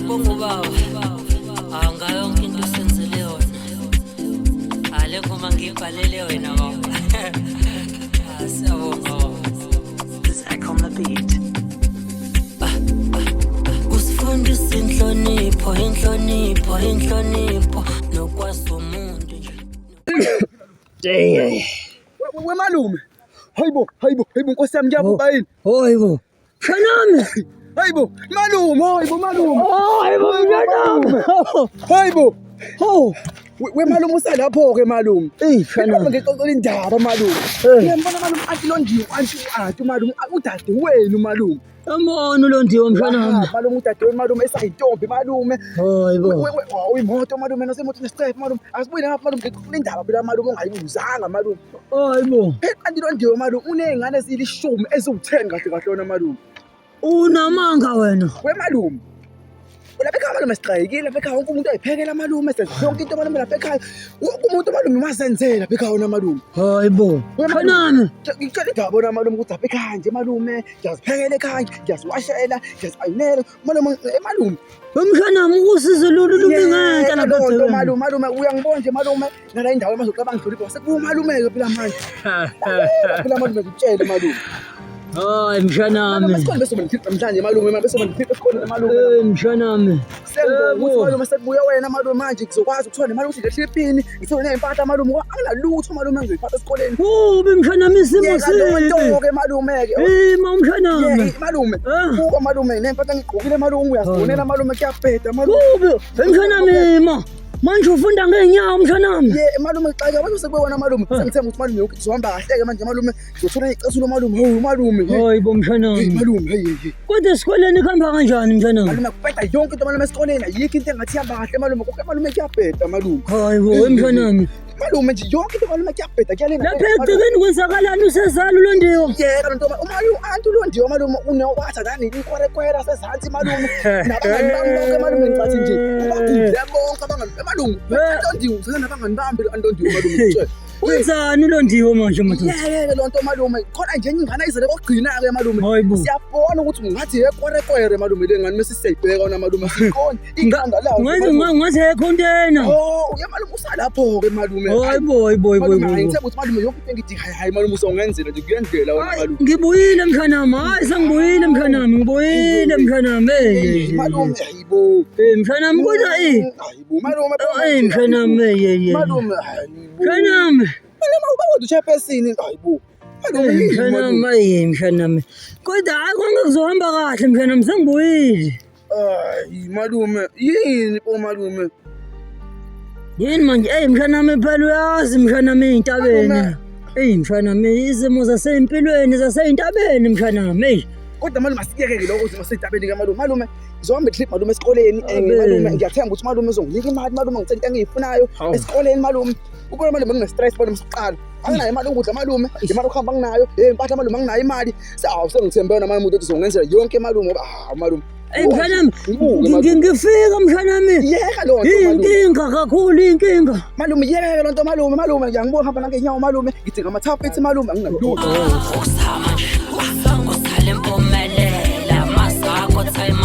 siyabonga ubaba. Ngayo yonke into esenzele yona. Ale ngoma ngibhalele wena baba. Siyabonga baba. Zach on the beat. Kusifundisa inhlonipho nokwazi umuntu nje. Wemalume. Hayibo Nkosi yami ngiyabuka yini? Hayibo. Shanami. Hayibo malume, malume. Hayibo mntanami. Hayibo. Ho. Wemalume usalapho ke malume. Shanami. Ngixoxela indaba malume. Ngiyambona malume athi Londiwe anti malume udade wenu malume. Amona uLondiwe mshanami. Malume udade wenu malume esayintombi malume. Hayibo. Imoto malume nasemoto nesicephe malume. Asibuye ngapha malume ngixoxela indaba phela malume ongayibuzanga malume. Hayibo. Kanti Londiwe malume unezingane ezilishumi eziwu10 kahle wona malume. Unamanga wena. Wemalume. Lapha ekhaya malume siqayekile lapha ekhaya wonke umuntu ayiphekela malume senze yonke into malume lapha ekhaya wonke umuntu malume masenzela lapha ekhaya wona malume. Hayibo. Shanami. Ngicela indaba bona malume ukuthi lapha ekhaya nje malume ngiyaziphekela ekhaya ngiyasiwashela ngiyazayinela malume malume. Umshanami ukusiza lolu lumingaka lapha malume uyangibona nje malume nala indawo mazoqaba ngidlulipho sekuba malume ke phela manje. Phela malume ngitshele malume. Hayi mshanami. Masikhona bese bengikhipha mhlanje malume bese bengikhipha esikhona malume. Mshanami. Sengibona malume sekubuya wena malume manje ngizokwazi ukuthola malume ukuthi ngihlipini ngithole nezimpahla malume anginalutho malume ngizoyiphatha esikoleni. Ubi mshanami isimo sibi. Ke malume ke. Mshanami. Malume. Buka malume nezimpahla ngigqokile malume uyazibonela malume kuyabheda malume. Ubi mshanami ma. Manje ufunda ngeenyawo mshanami. Malume xaka abantu sekubona malume sengithemba ukuthi malume yonke izohamba kahle ke manje malume ngizothola icasulo malume. Malume. Hayibo mshanami. Malume Kodwa esikoleni kuhamba kanjani mshanami? Malume kubheda yonke into malume esikoleni ayikho into engathi ihamba kahle malume konke malume kuyabheda malume. Hayibo mshanami. Malume nje yonke into malume kuyabheda kuyalena. Lapha egcikeni kwenzakalani usezala uLondiwe? Yeka nto umalume anti uLondiwe malume unewatha ngani inkwerekwera sezansi malume. Nabangani bami bonke malume ngicathi nje ubagule bonke abangani malume. Londiwe sena nabangani bami Londiwe malume ngitshela. Wenzani uLondiwe manje manje? Lo nto malume khona nje ingane ayizele kokugcina ke malume. Siyabona ukuthi ungathi ekwerekwere malume lengane mase siyibheka ona malume sikhona ikhanda lawo. Ngathi ekhontena. Uya malume usalapho ke malume. Hayibo. Ngithemba ukuthi malume yonke into engithi hayi malume uzongenzela nje kuyendlela wena malume. Ngibuyile mshanami. Hayi sengibuyile mshanami. Ngibuyile mshanami. Malume hayibo. Mshanami kodwa hayibo malume. Mshanami malume mshanami. Malume uchairperson hayibo. Mshanami. Kodwa hayi konke kuzohamba kahle mshanami sengibuyile. Hayi malume yini malume? Yini manje mshanami phela uyazi mshanami ey'ntabeni. Mshanami izimo zasey'mpilweni zasey'ntabeni mshanami. Kodwa malume asikeke lokho ukuthi masey'ntabeni ke malume ngizohamba itrip malume esikoleni malume ngiyathemba ukuthi malume uzonginika imali malume ngithenga into engiyifunayo esikoleni malume. Ubona malume ngine-stress malume siqala anginayo imali ukudla malume imali ukuhamba nginayo impahla malume anginayo imali sengithembe wena malume ukuthi uzongenzela yonke malume malume. Mshanami ngifika mshanami. Yeka lo nto inkinga kakhulu inkinga. Malume yeka lo nto malume ngiyangibona hamba ngeenyawo malume ngidinga ama-tablets malume anginalutho. Usama impumelela masakho time